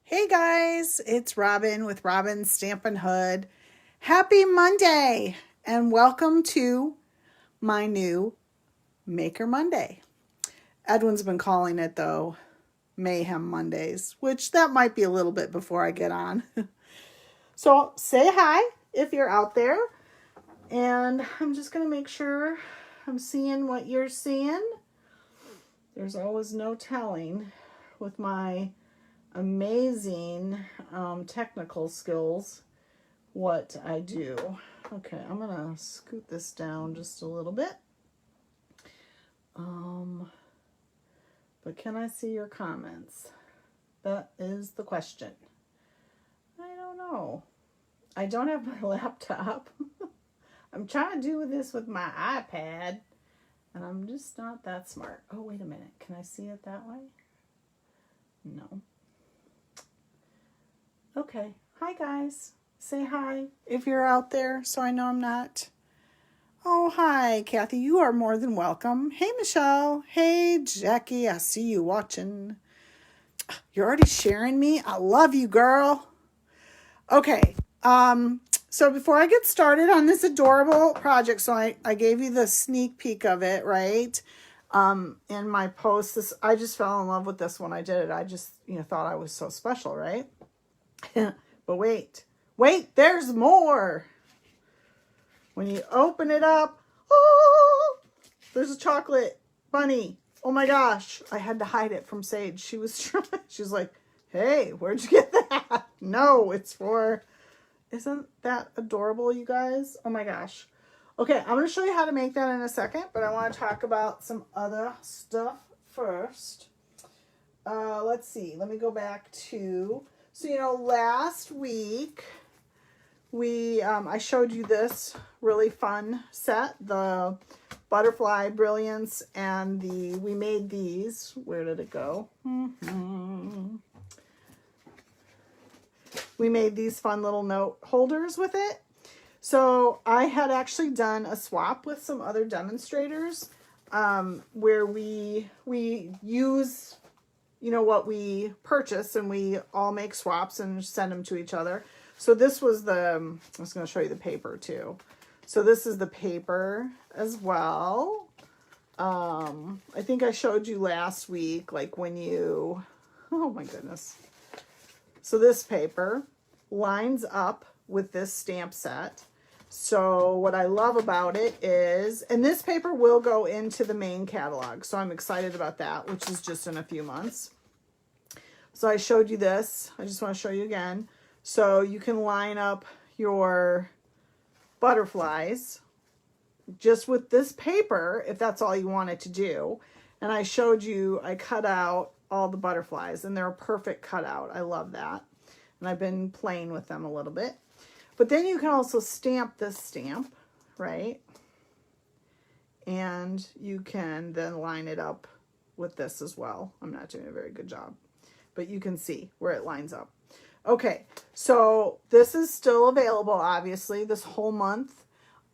Hey guys, it's Robin with Robin's Stampin' Hood. Happy Monday and welcome to my new Maker Monday. Edwin's been calling it though Mayhem Mondays, which that might be a little bit before I get on. So say hi if you're out there, and I'm just going to make sure I'm seeing what you're seeing. There's always no telling with my amazing technical skills what I do. Okay, I'm gonna scoot this down just a little bit. But can I see your comments? That is the question. I don't know. I don't have my laptop. I'm trying to do this with my iPad, and I'm just not that smart. Oh, wait a minute. Can I see it that way? No. Okay. Hi, guys. Say hi if you're out there so I know I'm not. Oh, hi, Kathy. You are more than welcome. Hey, Michelle. Hey, Jackie. I see you watching. You're already sharing me. I love you, girl. Okay. So before I get started on this adorable project, so I gave you the sneak peek of it, right? In my post, I just fell in love with this when I did it. I just, thought I was so special, right? But wait, there's more. When you open it up, oh, there's a chocolate bunny. Oh my gosh, I had to hide it from Sage. She's like, hey, where'd you get that? No, isn't that adorable, you guys? Oh my gosh. Okay, I'm going to show you how to make that in a second, but I want to talk about some other stuff first. Let's see. Let me go back to... So, last week, I showed you this really fun set, the Butterfly Brilliance, and we made these. Where did it go? We made these fun little note holders with it. So I had actually done a swap with some other demonstrators where we use, what we purchase, and we all make swaps and send them to each other. So this was I was going to show you the paper too. So this is the paper as well. I think I showed you last week, like when oh my goodness. So this paper lines up with this stamp set. So what I love about it is, and this paper will go into the main catalog. So I'm excited about that, which is just in a few months. So I showed you this. I just want to show you again. So you can line up your butterflies just with this paper, if that's all you wanted to do. And I showed you, I cut out all the butterflies, and they're a perfect cutout. I love that. And I've been playing with them a little bit. But then you can also stamp this stamp, right? And you can then line it up with this as well. I'm not doing a very good job, but you can see where it lines up. Okay, so this is still available, obviously, this whole month.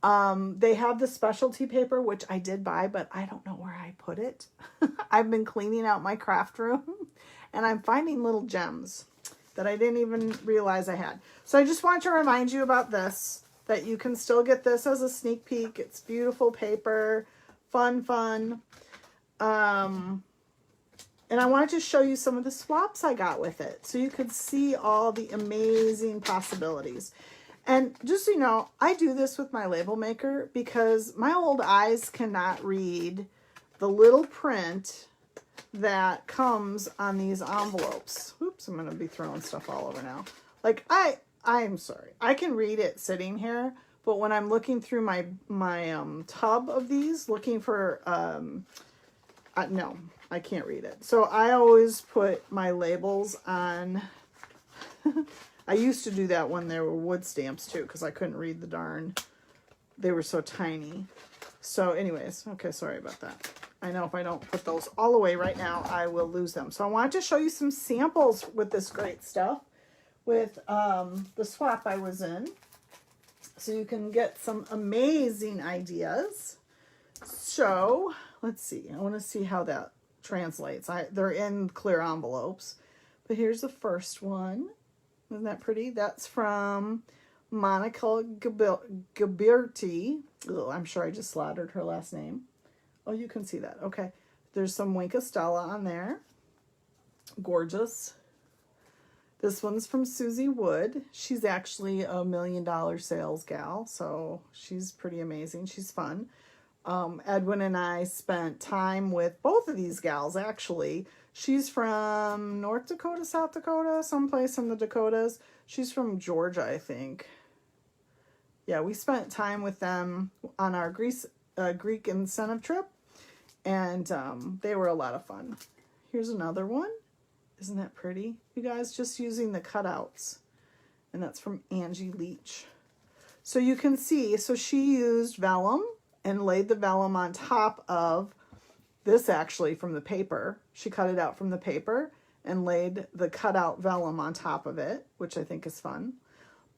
They have the specialty paper, which I did buy, but I don't know where I put it. I've been cleaning out my craft room, and I'm finding little gems that I didn't even realize I had. So I just want to remind you about this, that you can still get this as a sneak peek. It's beautiful paper, fun. And I wanted to show you some of the swaps I got with it, so you could see all the amazing possibilities. And just so you know, I do this with my label maker because my old eyes cannot read the little print that comes on these envelopes. Oops, I'm going to be throwing stuff all over now. Like, I'm sorry. I can read it sitting here, but when I'm looking through my tub of these, looking for, no, I can't read it. So I always put my labels on. I used to do that when there were wood stamps too, because I couldn't read the darn. They were so tiny. So anyways, okay, sorry about that. I know if I don't put those all away right now, I will lose them. So I wanted to show you some samples with this great stuff, with the swap I was in, so you can get some amazing ideas. So let's see. I want to see how that translates. They're in clear envelopes, But here's the first one. Isn't that pretty? That's from Monica Gabirti. I'm sure I just slaughtered her last name. Oh, you can see that. Okay. There's some Wink Stella on there. Gorgeous. This one's from Susie Wood. She's actually a $1 million sales gal, so she's pretty amazing. She's fun. Edwin and I spent time with both of these gals, actually. She's from North Dakota, South Dakota, someplace in the Dakotas. She's from Georgia, I think. Yeah, we spent time with them on our Greek incentive trip, and they were a lot of fun. Here's another one. Isn't that pretty? You guys, just using the cutouts. And that's from Angie Leach. So you can see, so she used vellum and laid the vellum on top of this, actually from the paper. She cut it out from the paper and laid the cutout vellum on top of it, which I think is fun.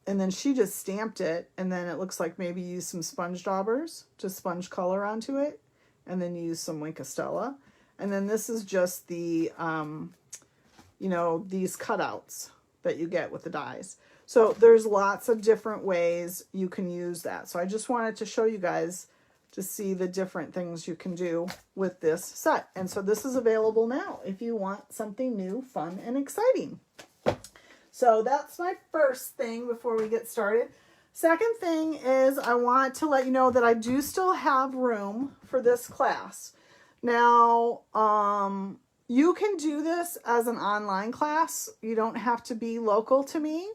And then she just stamped it, and then it looks like maybe used some sponge daubers to sponge color onto it, and then use some Wink Stella. And then this is just the, you know, these cutouts that you get with the dies. So there's lots of different ways you can use that. So I just wanted to show you guys to see the different things you can do with this set. And so this is available now if you want something new, fun, and exciting. So that's my first thing before we get started. Second thing is I want to let you know that I do still have room for this class. Now, you can do this as an online class. You don't have to be local to me.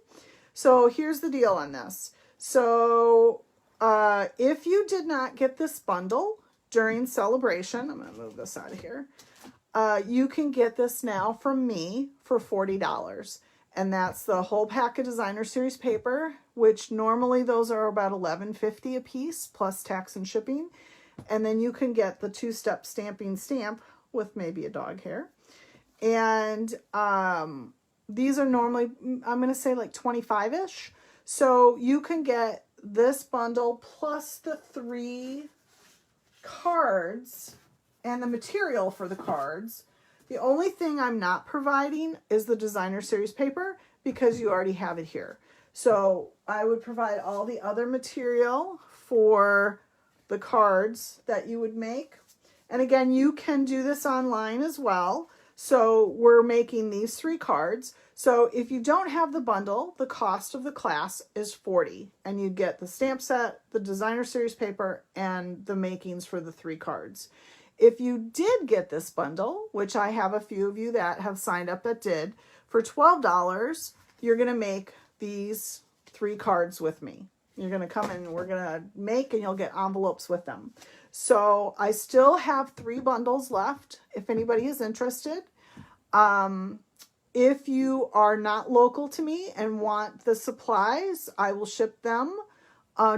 So here's the deal on this. So if you did not get this bundle during celebration, I'm going to move this out of here. You can get this now from me for $40. And that's the whole pack of Designer Series paper, which normally those are about $11.50 a piece plus tax and shipping. And then you can get the two-step stamping stamp with maybe a dog hair. And these are normally, I'm going to say like 25-ish. So you can get this bundle plus the 3 cards and the material for the cards. The only thing I'm not providing is the Designer Series paper because you already have it here. So I would provide all the other material for the cards that you would make. And again, you can do this online as well. So we're making these 3 cards. So if you don't have the bundle, the cost of the class is $40. And you get the stamp set, the Designer Series paper, and the makings for the 3 cards. If you did get this bundle, which I have a few of you that have signed up that did, for $12, you're going to make these 3 cards with me. You're going to come and we're going to make, and you'll get envelopes with them. So I still have 3 bundles left if anybody is interested. If you are not local to me and want the supplies, I will ship them.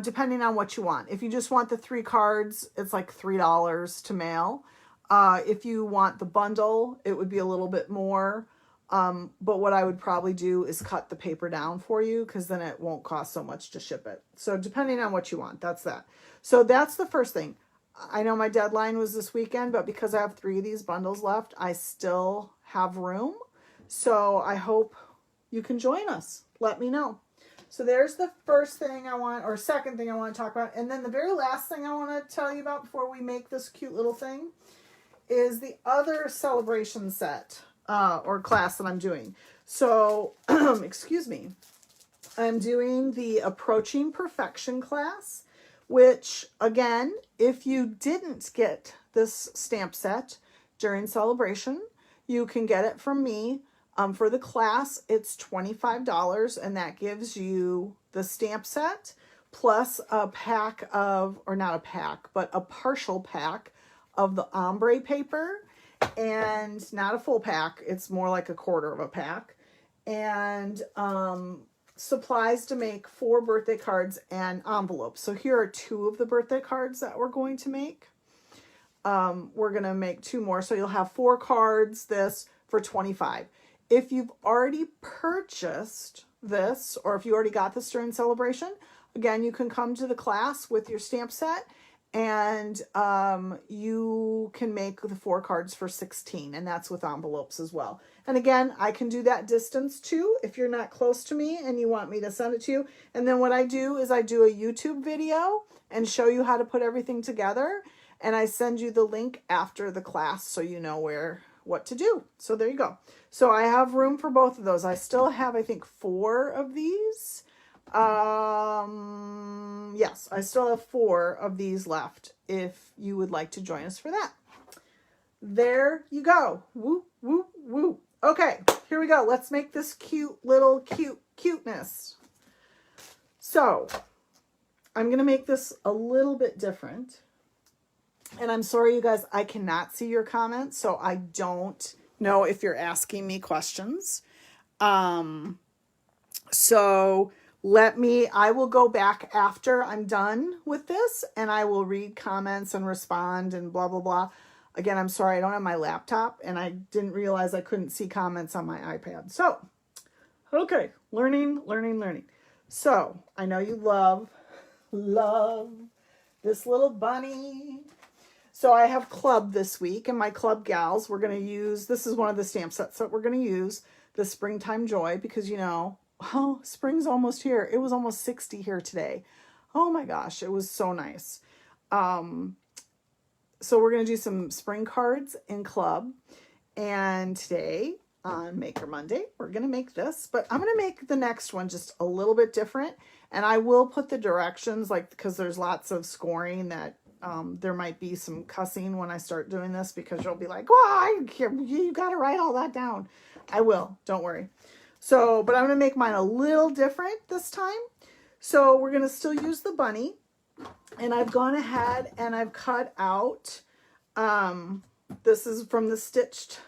Depending on what you want. If you just want the 3 cards, it's like $3 to mail. If you want the bundle, it would be a little bit more. But what I would probably do is cut the paper down for you because then it won't cost so much to ship it. So depending on what you want, that's that. So that's the first thing. I know my deadline was this weekend, but because I have 3 of these bundles left, I still have room. So I hope you can join us. Let me know. So there's the first thing I want, or second thing I want to talk about. And then the very last thing I want to tell you about before we make this cute little thing is the other celebration set or class that I'm doing. So, excuse me, I'm doing the Approaching Perfection class, which, again, if you didn't get this stamp set during celebration, you can get it from me. For the class, it's $25, and that gives you the stamp set plus a pack of, or not a pack, but a partial pack of the ombre paper, and not a full pack. It's more like a quarter of a pack, and supplies to make 4 birthday cards and envelopes. So here are 2 of the birthday cards that we're going to make. We're going to make 2 more. So you'll have 4 cards, this for $25. If you've already purchased this, or if you already got this during celebration, again, you can come to the class with your stamp set, and you can make the 4 cards for $16, and that's with envelopes as well. And again, I can do that distance too if you're not close to me and you want me to send it to you. And then what I do is I do a YouTube video and show you how to put everything together. And I send you the link after the class so you know what to do. So there you go. So I have room for both of those. I still have, I think, 4 of these. Yes, I still have 4 of these left if you would like to join us for that. There you go. Woo, woo, woo. Okay, here we go. Let's make this cute little cuteness. So I'm going to make this a little bit different. And I'm sorry, you guys, I cannot see your comments, so I don't know if you're asking me questions. So I will go back after I'm done with this, and I will read comments and respond and blah, blah, blah. Again, I'm sorry, I don't have my laptop, and I didn't realize I couldn't see comments on my iPad. So, okay, learning. So, I know you love this little bunny. So I have club this week, and my club gals, we're going to use, this is one of the stamp sets that we're going to use, the Springtime Joy, because, you know, oh, spring's almost here. It was almost 60 here today. Oh my gosh, it was so nice. So we're going to do some spring cards in club, and today on Maker Monday, we're going to make this, but I'm going to make the next one just a little bit different, and I will put the directions, like, because there's lots of scoring that there might be some cussing when I start doing this, because you'll be like, well, you got to write all that down. I will, don't worry. So, but I'm going to make mine a little different this time. So we're going to still use the bunny, and I've gone ahead and I've cut out, this is from the stitch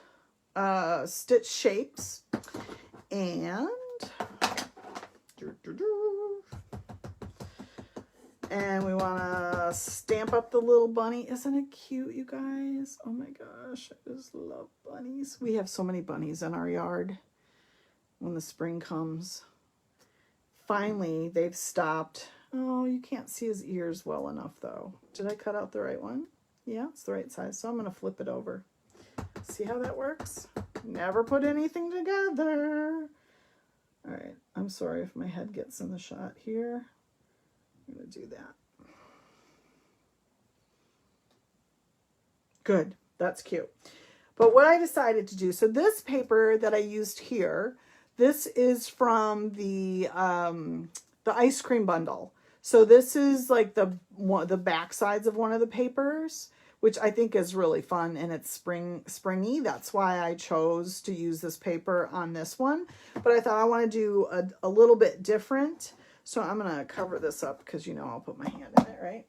shapes, and we want to stamp up the little bunny. Isn't it cute, you guys? Oh my gosh, I just love bunnies. We have so many bunnies in our yard when the spring comes. Finally, they've stopped. Oh, you can't see his ears well enough, though. Did I cut out the right one? Yeah, it's the right size, so I'm going to flip it over. See how that works? Never put anything together. All right, I'm sorry if my head gets in the shot here. I'm going to do that. Good. That's cute. But what I decided to do, so this paper that I used here, this is from the ice cream bundle. So this is like the back sides of one of the papers, which I think is really fun, and it's springy. That's why I chose to use this paper on this one. But I thought I want to do a little bit different. So I'm going to cover this up because, you know, I'll put my hand in it, right?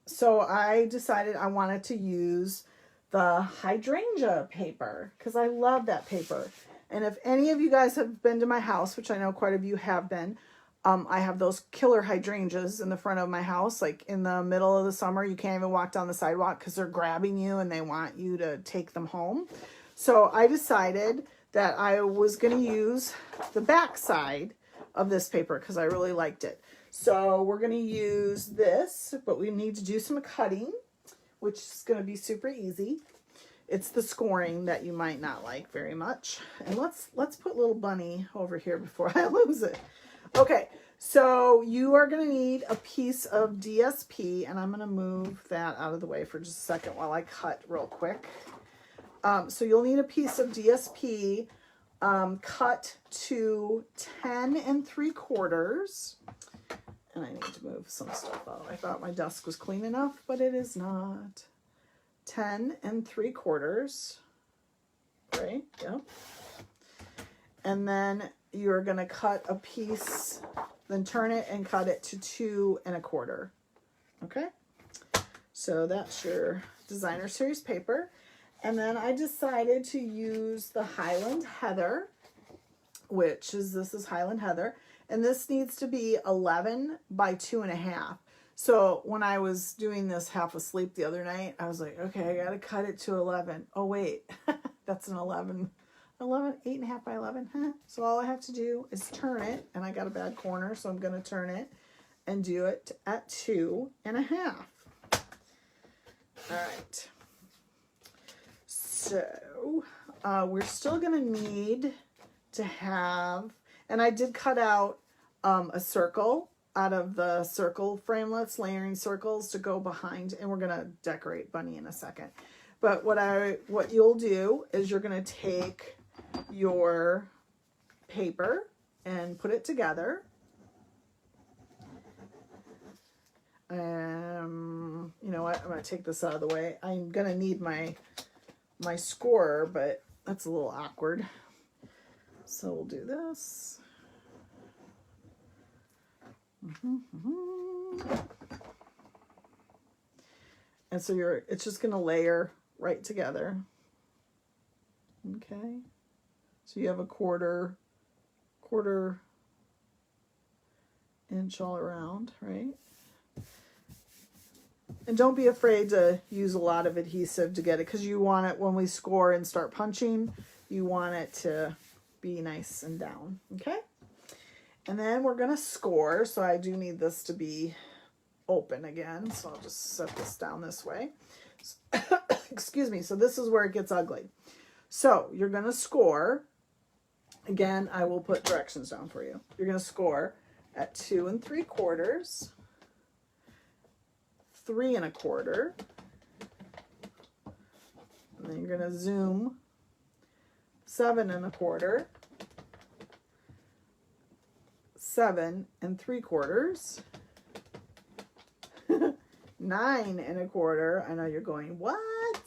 So I decided I wanted to use the hydrangea paper because I love that paper. And if any of you guys have been to my house, which I know quite a few have been, I have those killer hydrangeas in the front of my house. Like in the middle of the summer, you can't even walk down the sidewalk because they're grabbing you and they want you to take them home. So I decided that I was going to use the back side of this paper because I really liked it. So we're going to use this, but we need to do some cutting, which is going to be super easy. It's the scoring that you might not like very much. And let's put little bunny over here before I lose it. Okay, so you are going to need a piece of DSP, and I'm going to move that out of the way for just a second while I cut real quick. So you'll need a piece of DSP cut to 10 3/4. And I need to move some stuff out. I thought my desk was clean enough, but it is not. 10 3/4, right? Yep. And then you're going to cut a piece, then turn it and cut it to 2 1/4. Okay? So that's your designer series paper. And then I decided to use the Highland Heather, which is, this is Highland Heather. And this needs to be 11 by 2.5. So when I was doing this half asleep the other night, I was like, okay, I got to cut it to 11. Oh, wait, that's an 11, 8.5 by 11. Huh? So all I have to do is turn it, and I got a bad corner, so I'm going to turn it and do it at 2.5. All right. So we're still going to need to have, and I did cut out a circle out of the circle framelits, layering circles to go behind, and we're going to decorate Bunny in a second. But what you'll do is you're going to take your paper and put it together. You know what? I'm going to take this out of the way. I'm going to need my scorer, but that's a little awkward. So we'll do this. And so it's just going to layer right together. Okay. So you have a quarter inch all around, right? And don't be afraid to use a lot of adhesive to get it, because you want it when we score and start punching, you want it to be nice and down, okay? And then we're going to score, so I do need this to be open again, so I'll just set this down this way. Excuse me. So this is where it gets ugly. So you're going to score. Again, I will put directions down for you. You're going to score at 2 3/4, 3 1/4, and then you're going to zoom 7 1/4, 7 3/4, 9 1/4. I know you're going, what?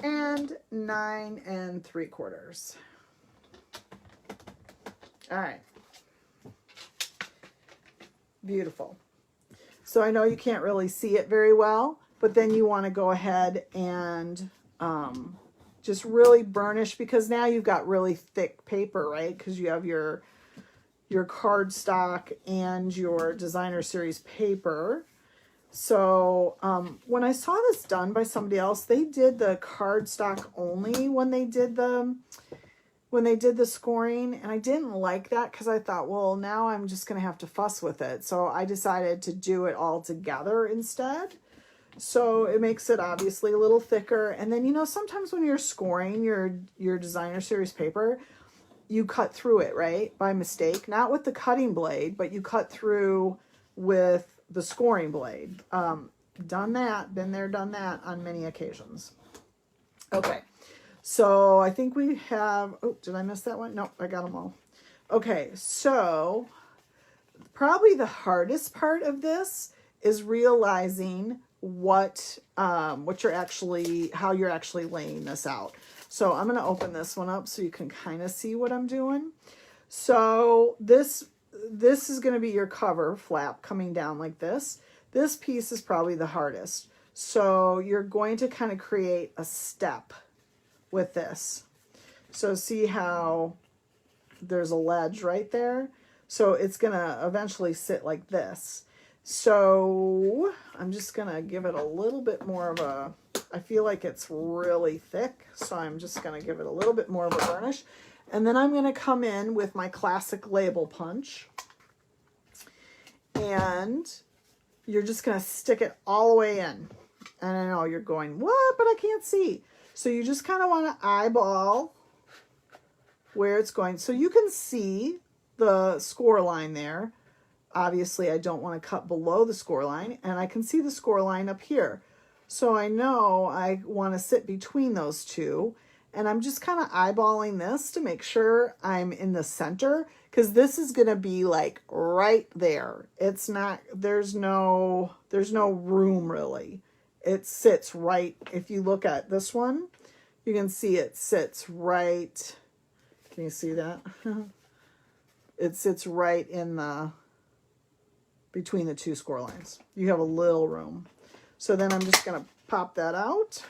And 9 3/4. All right. Beautiful. So I know you can't really see it very well, but then you want to go ahead and just really burnish, because now you've got really thick paper, right? Because you have your cardstock and your designer series paper. So when I saw this done by somebody else, they did the cardstock only when they did the scoring, and I didn't like that, because I thought, well, now I'm just going to have to fuss with it. So I decided to do it all together instead. So it makes it obviously a little thicker. And then, you know, sometimes when you're scoring your designer series paper, you cut through it, right? By mistake, not with the cutting blade, but you cut through with the scoring blade. Done that, been there, done that on many occasions. Okay. So I think we have, oh, did I miss that one? Nope, I got them all. Okay, so probably the hardest part of this is realizing how you're actually laying this out. So I'm going to open this one up so you can kind of see what I'm doing. So this is going to be your cover flap coming down like this. This piece is probably the hardest. So you're going to kind of create a step with this. So see how there's a ledge right there? So it's going to eventually sit like this. So I'm just going to give it a little bit more of a, I feel like it's really thick, so I'm just going to give it a little bit more of a burnish. And then I'm going to come in with my classic label punch. And you're just going to stick it all the way in. And I know you're going, what? But I can't see. So you just kind of want to eyeball where it's going. So you can see the score line there. Obviously, I don't want to cut below the score line. And I can see the score line up here. So I know I want to sit between those two. And I'm just kind of eyeballing this to make sure I'm in the center, because this is going to be like right there. It's not, there's no room really. It sits right, if you look at this one, you can see it sits right, can you see that? It sits right in between the two score lines. You have a little room. So then I'm just going to pop that out.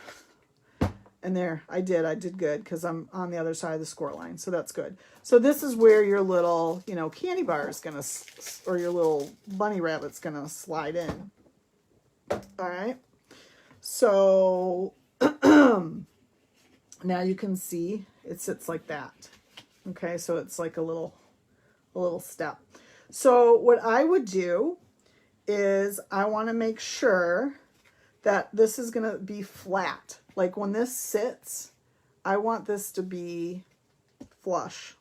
And there, I did good, because I'm on the other side of the score line. So that's good. So this is where your little, candy bar is going to, or your little bunny rabbit's going to slide in. All right. So now you can see it sits like that. Okay. So it's like a little step. So what I would do is I want to make sure that this is going to be flat. Like when this sits, I want this to be flush.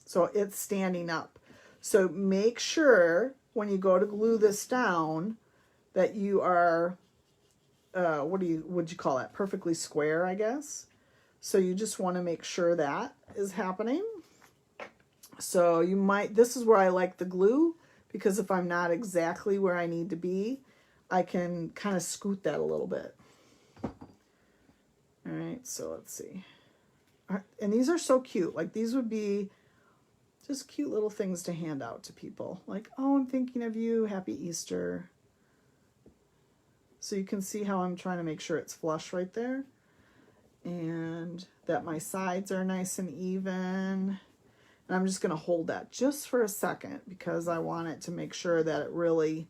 So it's standing up. So make sure when you go to glue this down that you are, would you call that? Perfectly square, I guess. So you just want to make sure that is happening. So you might, this is where I like the glue, because if I'm not exactly where I need to be, I can kind of scoot that a little bit. All right, so let's see. And these are so cute. Like, these would be just cute little things to hand out to people. Like, oh, I'm thinking of you. Happy Easter. So you can see how I'm trying to make sure it's flush right there. And that my sides are nice and even. And I'm just going to hold that just for a second because I want it to make sure that it really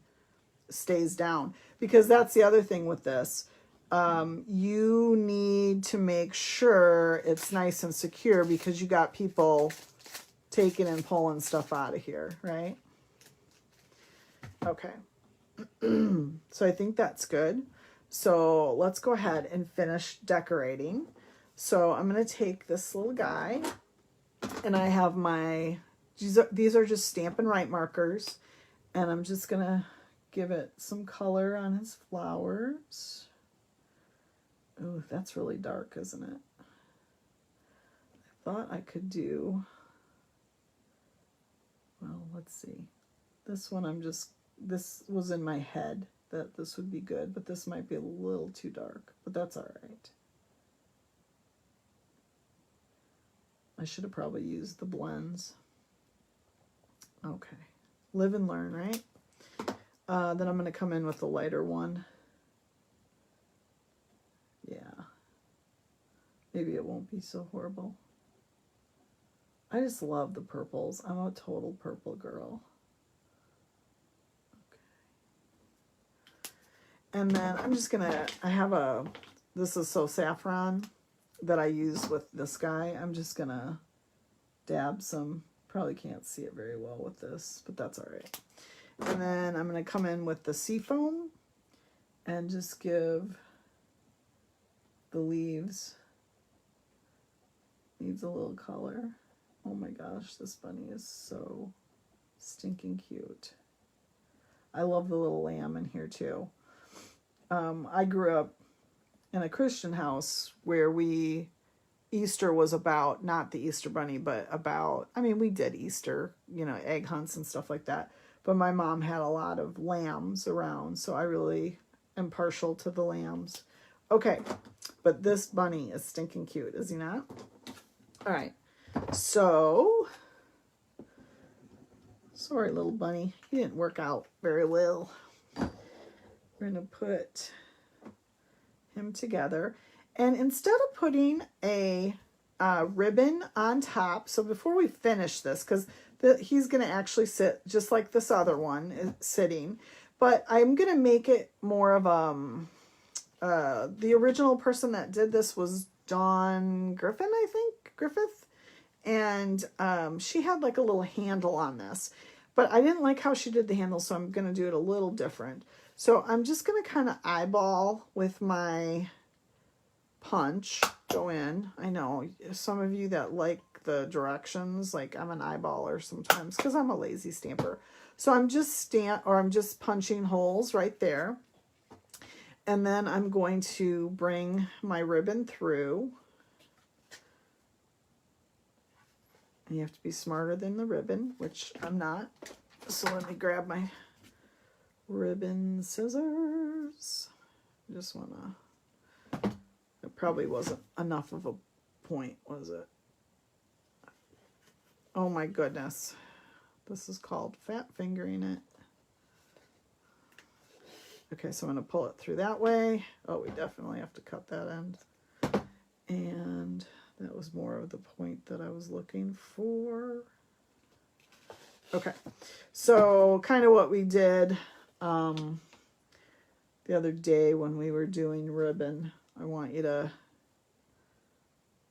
stays down. Because that's the other thing with this. You need to make sure it's nice and secure because you got people taking and pulling stuff out of here, right? Okay. So I think that's good. So let's go ahead and finish decorating. So I'm going to take this little guy, and I have my, these are just Stampin' Up markers, and I'm just going to give it some color on his flowers. Oh, that's really dark, isn't it? I thought I could do, well, let's see. This one this was in my head that this would be good, but this might be a little too dark, but that's all right. I should have probably used the blends. Okay. Live and learn, right? Then I'm going to come in with the lighter one. Yeah. Maybe it won't be so horrible. I just love the purples. I'm a total purple girl. Okay. And then I'm just going to, this is So Saffron that I use with this guy. I'm just going to dab some, probably can't see it very well with this, but that's all right. And then I'm going to come in with the seafoam and just give the leaves needs a little color. Oh my gosh, this bunny is so stinking cute. I love the little lamb in here too. I grew up in a Christian house where Easter was about, not the Easter bunny, but about, I mean, we did Easter, egg hunts and stuff like that. But my mom had a lot of lambs around, so I really am partial to the lambs. Okay, but this bunny is stinking cute, is he not? All right, so, sorry, little bunny. He didn't work out very well. We're going to put him together. And instead of putting a ribbon on top, so before we finish this, because he's going to actually sit just like this other one is sitting, but I'm going to make it more of the original person that did this was Dawn Griffith, I think, and she had like a little handle on this, but I didn't like how she did the handle, so I'm going to do it a little different. So I'm just going to kind of eyeball with my punch, go in. I know some of you that like the directions, like I'm an eyeballer sometimes because I'm a lazy stamper. So I'm just punching holes right there. And then I'm going to bring my ribbon through. And you have to be smarter than the ribbon, which I'm not. So let me grab my ribbon scissors. I just want to, it probably wasn't enough of a point, was it? Oh my goodness. This is called fat fingering it. Okay, so I'm going to pull it through that way. Oh, we definitely have to cut that end. And that was more of the point that I was looking for. Okay, so kind of what we did the other day when we were doing ribbon. I want you to,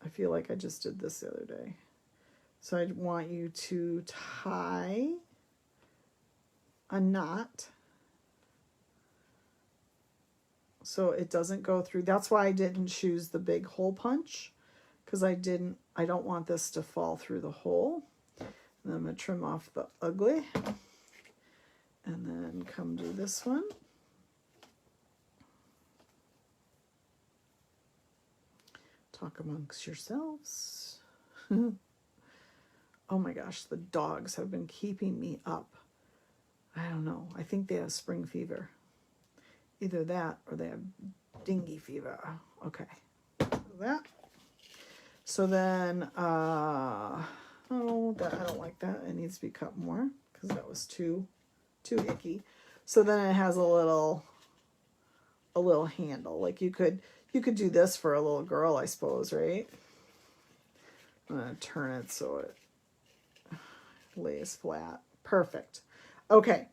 I feel like I just did this the other day. So I want you to tie a knot so it doesn't go through. That's why I didn't choose the big hole punch, because I don't want this to fall through the hole. And I'm going to trim off the ugly. And then come do this one. Talk amongst yourselves. Oh my gosh, the dogs have been keeping me up. I don't know. I think they have spring fever. Either that or they have dengue fever. Okay. That. So then, oh, that I don't like that. It needs to be cut more because that was too icky. So then it has a little handle. Like you could do this for a little girl, I suppose, right? I'm gonna turn it so it lays flat. Perfect. Okay,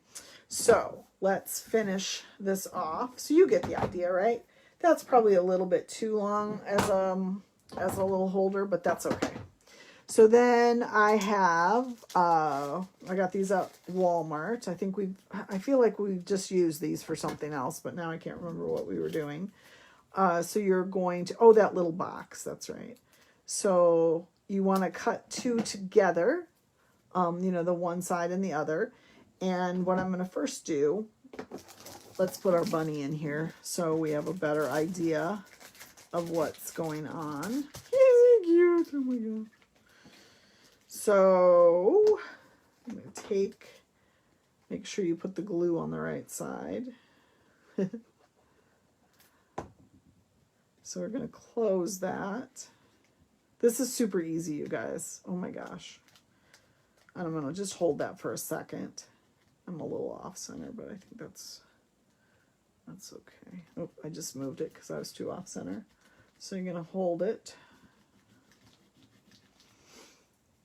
so let's finish this off. So you get the idea, right? That's probably a little bit too long as a little holder, but that's okay. So then I have, I got these at Walmart. I feel like we just used these for something else, but now I can't remember what we were doing. So you're going to, oh, that little box, that's right. So you want to cut two together, the one side and the other. And what I'm going to first do, let's put our bunny in here so we have a better idea of what's going on. Isn't he cute? Oh my God. So I'm going to make sure you put the glue on the right side. So we're going to close that. This is super easy, you guys. Oh my gosh. I'm going to just hold that for a second. I'm a little off center, but I think that's okay. Oh, I just moved it because I was too off center. So you're going to hold it.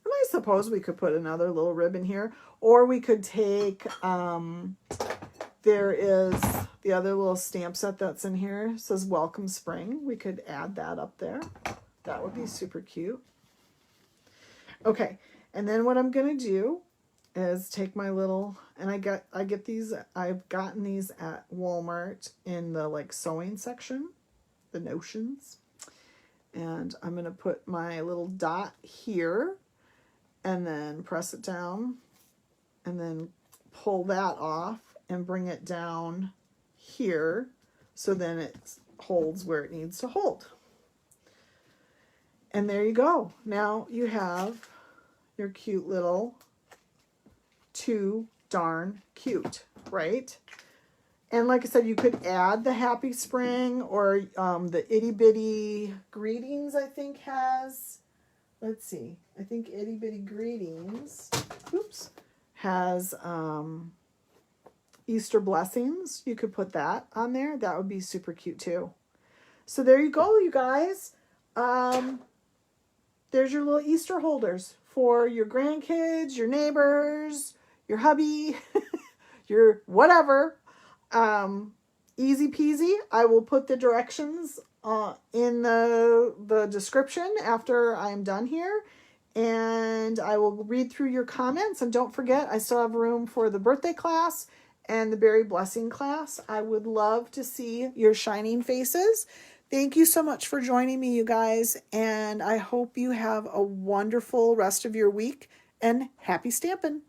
And I suppose we could put another little ribbon here, or we could take, there is the other little stamp set that's in here. It says Welcome Spring. We could add that up there. That would be super cute. Okay, and then what I'm going to do is take my little, and I've gotten these at Walmart in the like sewing section, the notions. And I'm going to put my little dot here and then press it down and then pull that off and bring it down here so then it holds where it needs to hold. And there you go. Now you have your cute little Too Darn Cute, right? And like I said, you could add the Happy Spring or the Itty Bitty Greetings, I think has, let's see, I think Itty Bitty Greetings, has Easter Blessings. You could put that on there. That would be super cute too. So there you go, you guys. There's your little Easter holders for your grandkids, your neighbors, your hubby, your whatever. Easy peasy. I will put the directions in the description after I'm done here. And I will read through your comments. And don't forget, I still have room for the birthday class and the Berry Blessing class. I would love to see your shining faces. Thank you so much for joining me, you guys. And I hope you have a wonderful rest of your week. And happy stamping.